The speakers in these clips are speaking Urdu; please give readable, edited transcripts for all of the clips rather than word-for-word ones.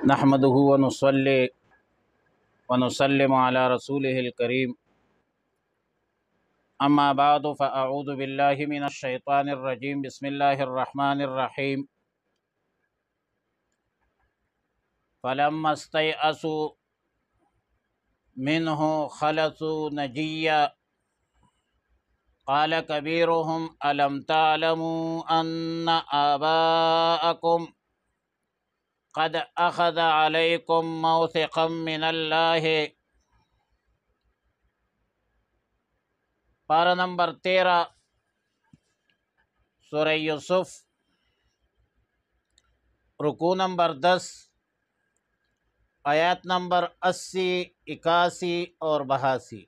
نحمده ونصلي ونسلم على رسوله الكريم أما بعد فأعوذ بالله من الشيطان الرجيم بسم الله الرحمن الرحيم فلما استيئسوا منه خلصوا نجيا قال كبيرهم ألم تعلموا أن آباءكم قد أخذ عليكم موثقا من الله۔ پارہ نمبر 13 سورہ یوسف، رکوع نمبر 10، آیات نمبر 80، 81 اور 82۔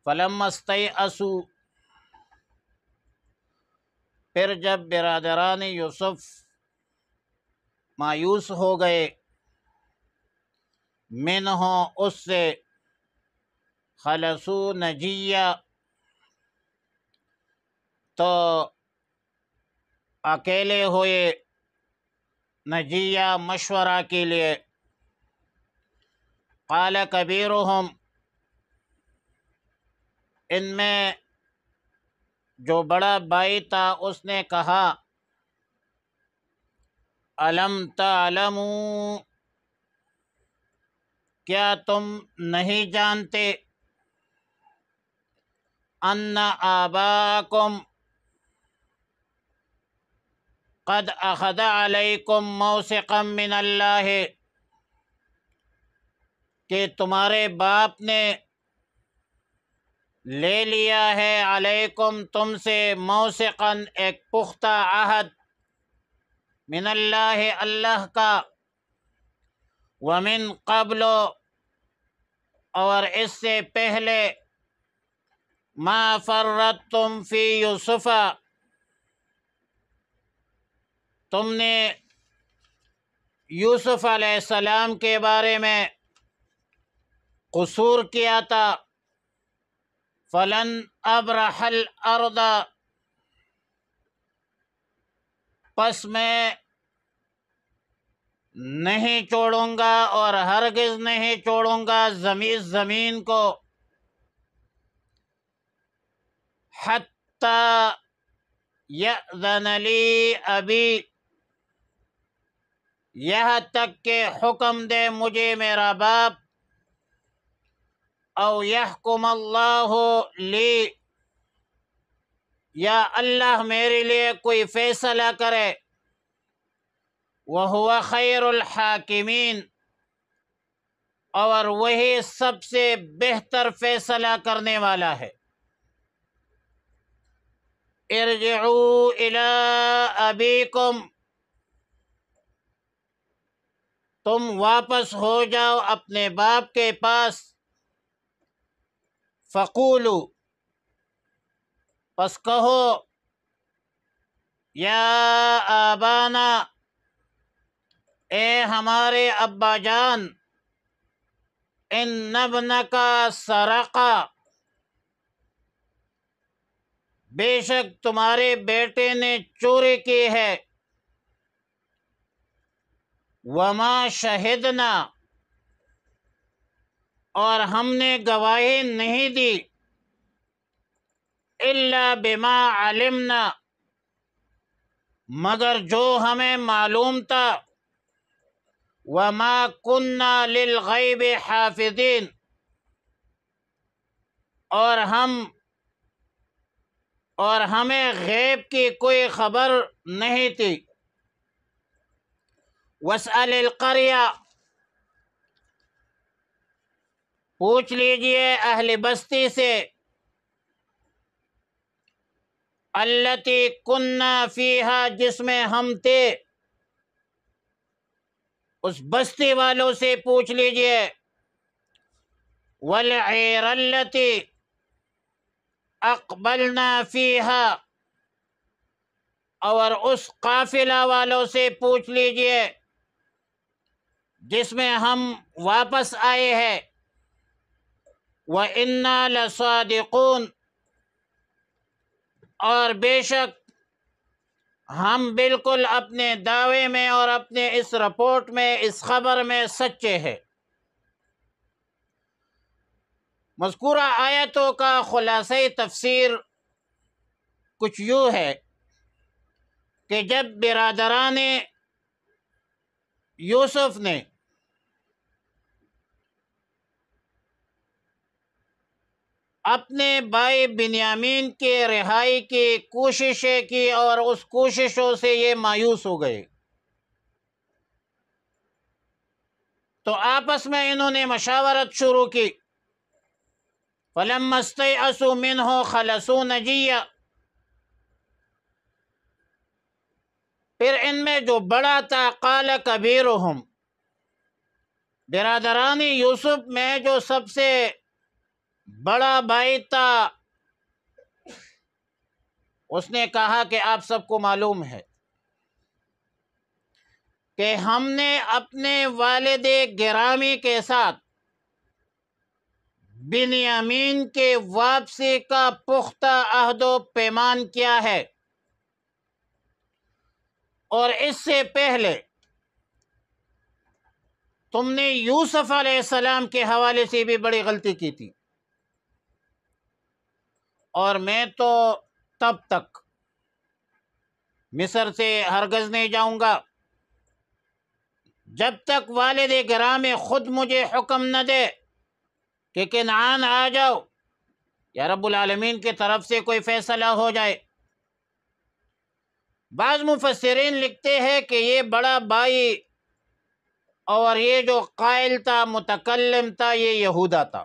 فلما استیئسوا، پھر جب برادران یوسف مایوس ہو گئے، منہ اس سے، خلصوا نجیہ، تو اکیلے ہوئے، نجیہ مشورہ کے لیے۔ قال کبیرہم، ان میں جو بڑا بھائی تھا اس نے کہا، الم تعلموا، کیا تم نہیں جانتے، ان آباءکم، قد اخذ علیکم موثقا من اللہ، کہ تمہارے باپ نے لے لیا ہے، علیکم تم سے، موثقا ایک پختہ عہد، من اللہ اللہ کا، ومن قبل اور اس سے پہلے، ما فرطتم فی یوسف، تم نے یوسف علیہ السلام کے بارے میں قصور کیا تھا۔ فلن ابرح الارض، پس میں نہیں چھوڑوں گا اور ہرگز نہیں چھوڑوں گا زمین کو، حتی یأذن لی ابی، یہاں تک کہ حکم دے مجھے میرا باپ، او یحکم اللہ لی، یا اللہ میرے لیے کوئی فیصلہ کرے، وہو خیر الحاکمین، اور وہی سب سے بہتر فیصلہ کرنے والا ہے۔ ارجعوا الی ابیکم، تم واپس ہو جاؤ اپنے باپ کے پاس، فقولوا، پس کہو، یا آبانا، اے ہمارے ابا جان، ان ابنک سرقا، بے شک تمہارے بیٹے نے چوری کی ہے، وما شہدنا، اور ہم نے گواہی نہیں دی، الا بما علمنا، مگر جو ہمیں معلوم تھا، وما کننا للغیب حافظین، اور ہمیں غیب کی کوئی خبر نہیں تھی۔ واسأل القریہ، پوچھ لیجئے اہل بستی سے، التی کننا فیہا، جس میں ہم تھے، اس بستی والوں سے پوچھ لیجئے، والعیر التی اقبلنا فیہا، اور اس قافلہ والوں سے پوچھ لیجئے جس میں ہم واپس آئے ہیں، وَإِنَّا لَصَادِقُونَ، اور بے شک ہم بالکل اپنے دعوے میں اور اپنے اس رپورٹ میں، اس خبر میں سچے ہیں۔ مذکورہ آیتوں کا خلاصۂ تفسیر کچھ یوں ہے کہ جب برادران یوسف نے اپنے بھائی بنیامین کی رہائی کی کوششیں کی اور اس کوششوں سے یہ مایوس ہو گئے، تو آپس میں انہوں نے مشاورت شروع کی۔ فَلَمَّا اسْتَيْأَسُوا مِنْهُ خَلَصُوا نَجِيًّا، پھر ان میں جو بڑا تھا قَالَ كَبِيرُهُمْ، برادران یوسف میں جو سب سے بڑا بھائی تھا، اس نے کہا کہ آپ سب کو معلوم ہے کہ ہم نے اپنے والد گرامی کے ساتھ بنیامین کے واپسی کا پختہ عہد و پیمان کیا ہے، اور اس سے پہلے تم نے یوسف علیہ السلام کے حوالے سے بھی بڑی غلطی کی تھی، اور میں تو تب تک مصر سے ہرگز نہیں جاؤں گا جب تک والد گرامی خود مجھے حکم نہ دے کہ کنعان آ جاؤ، یا رب العالمین کی طرف سے کوئی فیصلہ ہو جائے۔ بعض مفسرین لکھتے ہیں کہ یہ بڑا بھائی اور یہ جو قائل تھا، متکلم تھا، یہ یہودا تھا۔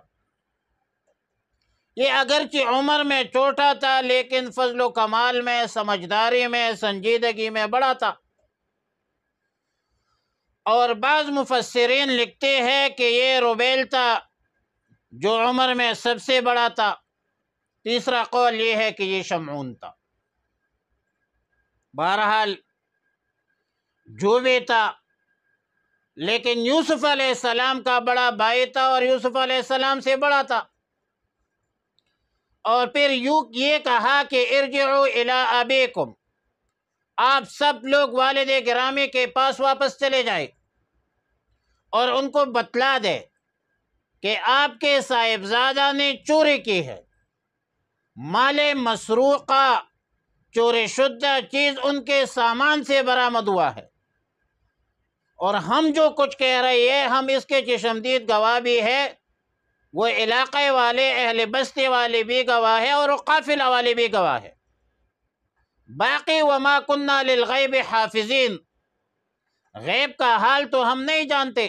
یہ اگرچہ عمر میں چھوٹا تھا لیکن فضل و کمال میں، سمجھداری میں، سنجیدگی میں بڑا تھا۔ اور بعض مفسرین لکھتے ہیں کہ یہ روبیل تھا جو عمر میں سب سے بڑا تھا۔ تیسرا قول یہ ہے کہ یہ شمعون تھا۔ بہرحال جو بھی تھا، لیکن یوسف علیہ السلام کا بڑا بھائی تھا اور یوسف علیہ السلام سے بڑا تھا، اور پھر یہ کہا کہ ارجعوا الی ابیکم، آپ سب لوگ والد گرامی کے پاس واپس چلے جائیں اور ان کو بتلا دے کہ آپ کے صاحبزادہ نے چوری کی ہے، مال مسروقہ، چوری شدہ چیز ان کے سامان سے برآمد ہوا ہے، اور ہم جو کچھ کہہ رہے ہیں ہم اس کے چشمدید گواہ بھی ہے، وہ علاقے والے، اہل بستی والے بھی گواہ ہے اور قافلہ والے بھی گواہ ہے۔ باقی وما کننا للغیب حافظین، غیب کا حال تو ہم نہیں جانتے،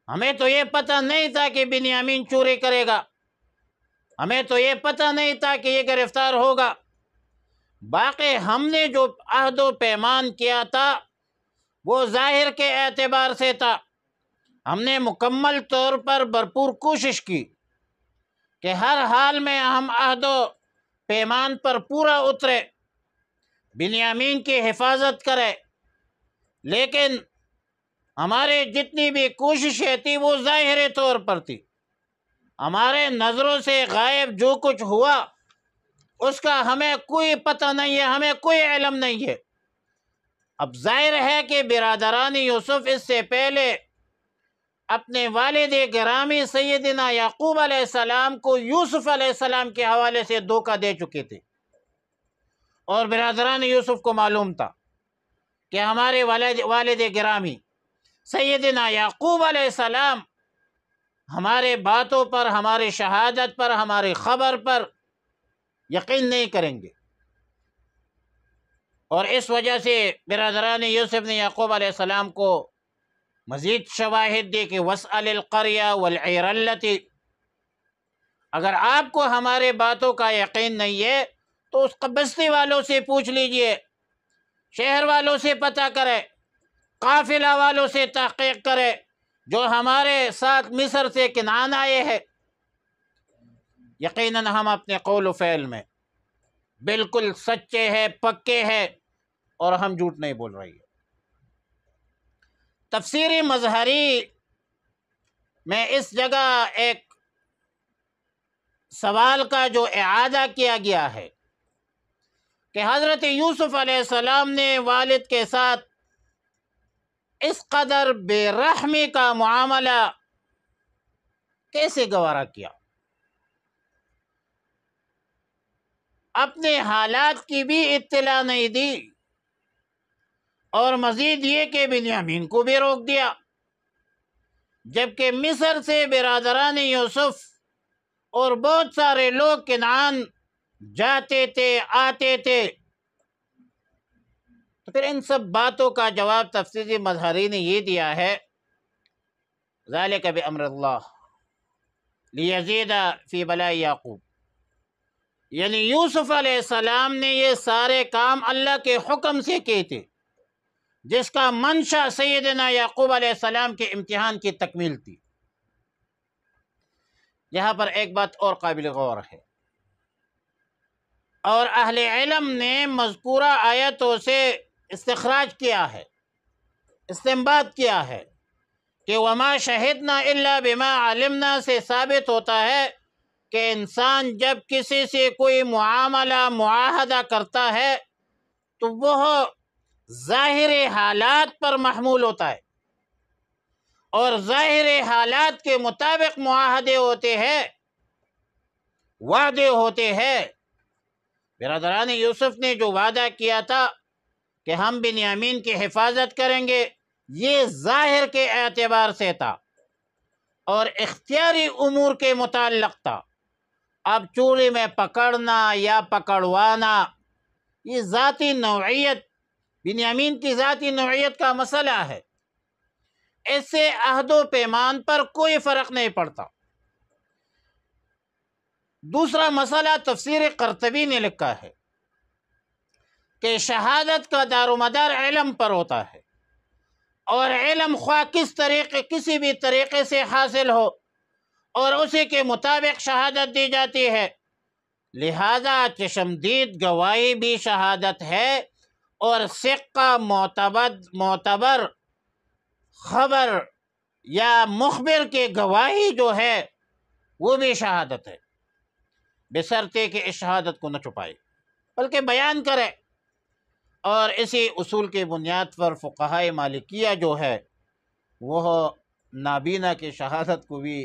ہمیں تو یہ پتہ نہیں تھا کہ بنیامین چوری کرے گا، ہمیں تو یہ پتہ نہیں تھا کہ یہ گرفتار ہوگا۔ باقی ہم نے جو عہد و پیمان کیا تھا وہ ظاہر کے اعتبار سے تھا، ہم نے مکمل طور پر بھرپور کوشش کی کہ ہر حال میں ہم عہد و پیمان پر پورا اترے، بنیامین کی حفاظت کرے، لیکن ہمارے جتنی بھی کوششیں تھی وہ ظاہری طور پر تھی، ہمارے نظروں سے غائب جو کچھ ہوا اس کا ہمیں کوئی پتہ نہیں ہے، ہمیں کوئی علم نہیں ہے۔ اب ظاہر ہے کہ برادران یوسف اس سے پہلے اپنے والد گرامی سیدنا یعقوب علیہ السلام کو یوسف علیہ السلام کے حوالے سے دھوکہ دے چکے تھے، اور برادران یوسف کو معلوم تھا کہ ہمارے والد گرامی سیدنا یعقوب علیہ السلام ہمارے باتوں پر، ہماری شہادت پر، ہماری خبر پر یقین نہیں کریں گے، اور اس وجہ سے برادران یوسف نے یعقوب علیہ السلام کو مزید شواہد دی کہ وَاسْأَلِ الْقَرْيَةَ وَالْعِيرَ الَّتِي، اگر آپ کو ہمارے باتوں کا یقین نہیں ہے تو اس بستی والوں سے پوچھ لیجئے، شہر والوں سے پتہ کرے، قافلہ والوں سے تحقیق کرے جو ہمارے ساتھ مصر سے کنعان آئے ہیں۔ یقیناً ہم اپنے قول و فعل میں بالکل سچے ہیں، پکے ہیں، اور ہم جھوٹ نہیں بول رہے ہیں۔ تفسیر مظہری میں اس جگہ ایک سوال کا جو اعادہ کیا گیا ہے کہ حضرت یوسف علیہ السلام نے والد کے ساتھ اس قدر بے رحمی کا معاملہ کیسے گوارا کیا، اپنے حالات کی بھی اطلاع نہیں دی، اور مزید یہ کہ بنیامین کو بھی روک دیا، جبکہ مصر سے برادران یوسف اور بہت سارے لوگ کنعان جاتے تھے، آتے تھے۔ تو پھر ان سب باتوں کا جواب تفسیری مظہری نے یہ دیا ہے، ذالک بامر اللہ لیزید فی بلاء یعقوب، یعنی یوسف علیہ السلام نے یہ سارے کام اللہ کے حکم سے کیے تھے، جس کا منشا سیدنا یعقوب علیہ السلام کے امتحان کی تکمیل تھی۔ یہاں پر ایک بات اور قابل غور ہے، اور اہل علم نے مذکورہ آیتوں سے استخراج کیا ہے، استنباط کیا ہے کہ وما شہدنا الا بما علمنا سے ثابت ہوتا ہے کہ انسان جب کسی سے کوئی معاملہ معاہدہ کرتا ہے تو وہ ظاہر حالات پر محمول ہوتا ہے، اور ظاہر حالات کے مطابق معاہدے ہوتے ہیں، وعدے ہوتے ہیں۔ برادران یوسف نے جو وعدہ کیا تھا کہ ہم بنیامین کی حفاظت کریں گے، یہ ظاہر کے اعتبار سے تھا اور اختیاری امور کے متعلق تھا۔ اب چوری میں پکڑنا یا پکڑوانا یہ ذاتی نوعیت، بنیامین کی ذاتی نوعیت کا مسئلہ ہے، اس سے عہد و پیمان پر کوئی فرق نہیں پڑتا۔ دوسرا مسئلہ تفسیر قرطبی نے لکھا ہے کہ شہادت کا دار و مدار علم پر ہوتا ہے، اور علم خواہ کسی بھی طریقے سے حاصل ہو اور اسی کے مطابق شہادت دی جاتی ہے، لہذا چشمدید گواہی بھی شہادت ہے، اور ثقہ معتبر خبر یا مخبر کی گواہی جو ہے وہ بھی شہادت ہے، بشرطے کہ اس شہادت کو نہ چھپائے بلکہ بیان کرے۔ اور اسی اصول کی بنیاد پر فقہائے مالکیہ جو ہے وہ نابینا کی شہادت کو بھی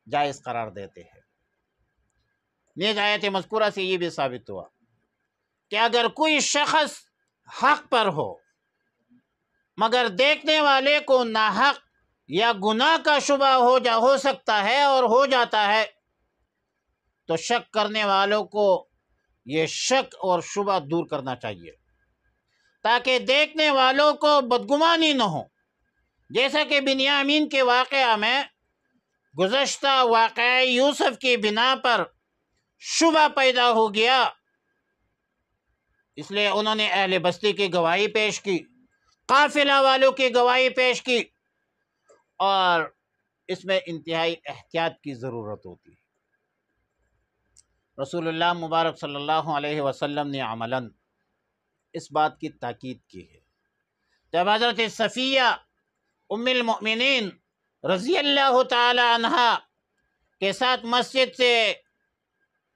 جائز قرار دیتے ہیں۔ نیز آیت مذکورہ سے یہ بھی ثابت ہوا کہ اگر کوئی شخص حق پر ہو مگر دیکھنے والے کو ناحق یا گناہ کا شبہ ہو سکتا ہے اور ہو جاتا ہے، تو شک کرنے والوں کو یہ شک اور شبہ دور کرنا چاہیے تاکہ دیکھنے والوں کو بدگمانی نہ ہو، جیسا کہ بنیامین کے واقعہ میں گزشتہ واقعہ یوسف کی بنا پر شبہ پیدا ہو گیا، اس لیے انہوں نے اہل بستی کی گواہی پیش کی، قافلہ والوں کی گواہی پیش کی، اور اس میں انتہائی احتیاط کی ضرورت ہوتی ہے۔ رسول اللہ مبارک صلی اللہ علیہ وسلم نے عملاً اس بات کی تاکید کی ہے۔ جب حضرت صفیہ ام المؤمنین رضی اللہ تعالی عنہا کے ساتھ مسجد سے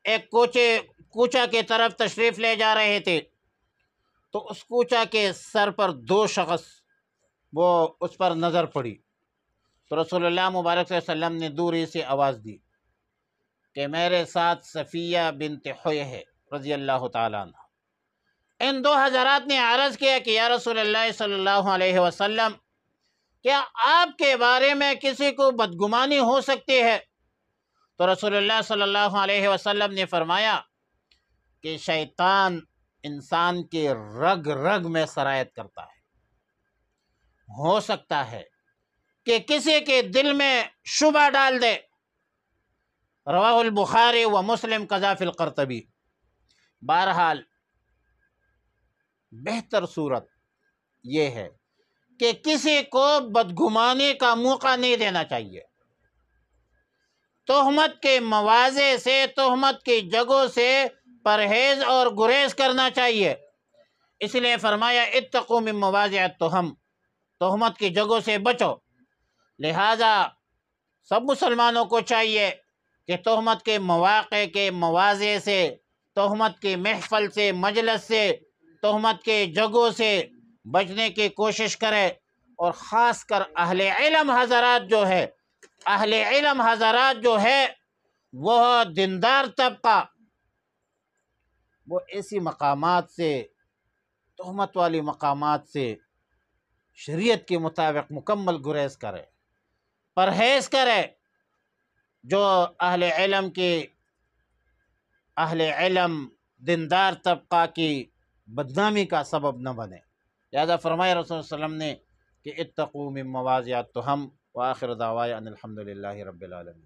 ایک کوچہ کی طرف تشریف لے جا رہے تھے، تو اس کوچہ کے سر پر دو شخص وہ اس پر نظر پڑی، تو رسول اللہ مبارک صلی اللہ علیہ وسلم نے دوری سے آواز دی کہ میرے ساتھ صفیہ بنت حوی ہے رضی اللہ تعالیٰ عنہ۔ ان دو حضرات نے عرض کیا کہ یا رسول اللہ صلی اللہ علیہ وسلم، کیا آپ کے بارے میں کسی کو بدگمانی ہو سکتی ہے؟ تو رسول اللہ صلی اللہ علیہ وسلم نے فرمایا کہ شیطان انسان کے رگ رگ میں سرایت کرتا ہے، ہو سکتا ہے کہ کسی کے دل میں شبہ ڈال دے۔ رواہ البخاری و مسلم قضا فی القرطبی۔ بہرحال بہتر صورت یہ ہے کہ کسی کو بدگمانی کا موقع نہیں دینا چاہیے، تہمت کے مواضع سے، تہمت کی جگہوں سے پرہیز اور گریز کرنا چاہیے، اس لیے فرمایا اتقوا من مواضع التہم، تہمت کی جگہوں سے بچو۔ لہذا سب مسلمانوں کو چاہیے کہ تہمت کے مواقع کے مواضع سے تہمت کی محفل سے، مجلس سے، تہمت کے جگہوں سے بچنے کی کوشش کرے، اور خاص کر اہل علم حضرات جو ہے وہ دیندار طبقہ، وہ ایسی مقامات سے، تہمت والی مقامات سے شریعت کے مطابق مکمل گریز کرے، پرہیز کرے، جو اہل علم دیندار طبقہ کی بدنامی کا سبب نہ بنے۔ لہذا فرمایا رسول صلی اللہ علیہ وسلم نے کہ اتقوا من مواضع التہم، وآخر دعوایا ان الحمد للہ رب العالمین۔